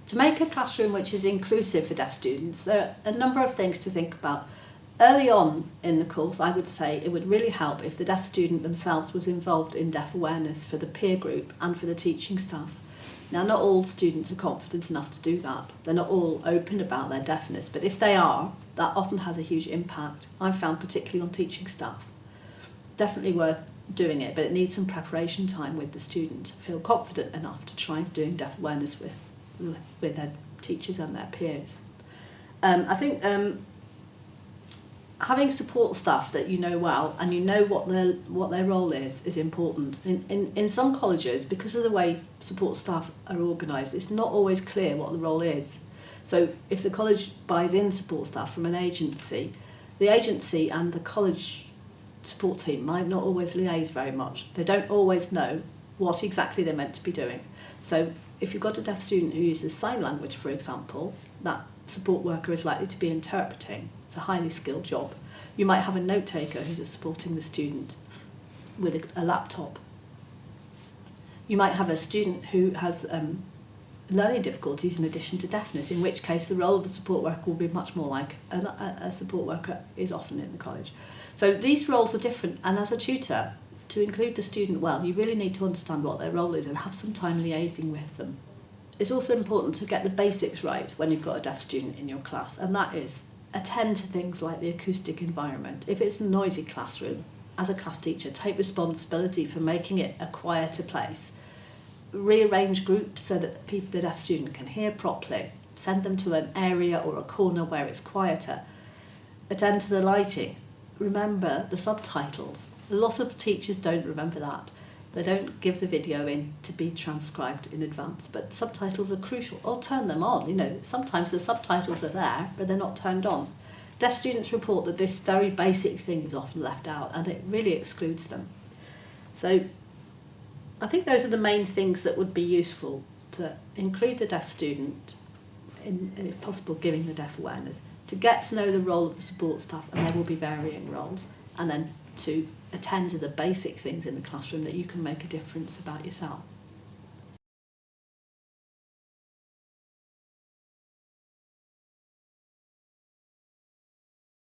To make a classroom which is inclusive for deaf students, there are a number of things to think about. Early on in the course, I would say it would really help if the deaf student themselves was involved in deaf awareness for the peer group and for the teaching staff. Now, not all students are confident enough to do that. They're not all open about their deafness, but if they are, that often has a huge impact. I've found particularly on teaching staff. Definitely worth doing it, but it needs some preparation time with the student to feel confident enough to try doing deaf awareness with their teachers and their peers. I think having support staff that you know well and you know what their role is important. In some colleges, because of the way support staff are organised, it's not always clear what the role is. So if the college buys in support staff from an agency, the agency and the college support team might not always liaise very much. They don't always know what exactly they're meant to be doing. So if you've got a deaf student who uses sign language, for example, that support worker is likely to be interpreting. It's a highly skilled job. You might have a note taker who's supporting the student with a laptop. You might have a student who has learning difficulties in addition to deafness, in which case the role of the support worker will be much more like a support worker is often in the college. So these roles are different, and as a tutor, to include the student well, you really need to understand what their role is and have some time liaising with them. It's also important to get the basics right when you've got a deaf student in your class, and that is attend to things like the acoustic environment. If it's a noisy classroom, as a class teacher, take responsibility for making it a quieter place. Rearrange groups so that the deaf student can hear properly. Send them to an area or a corner where it's quieter. Attend to the lighting. Remember the subtitles. A lot of teachers don't remember that. They don't give the video in to be transcribed in advance, but subtitles are crucial. Or turn them on. You know, sometimes the subtitles are there, but they're not turned on. Deaf students report that this very basic thing is often left out, and it really excludes them. So I think those are the main things that would be useful, to include the deaf student in, if possible, giving the deaf awareness, to get to know the role of the support staff, and there will be varying roles, and then to attend to the basic things in the classroom that you can make a difference about yourself.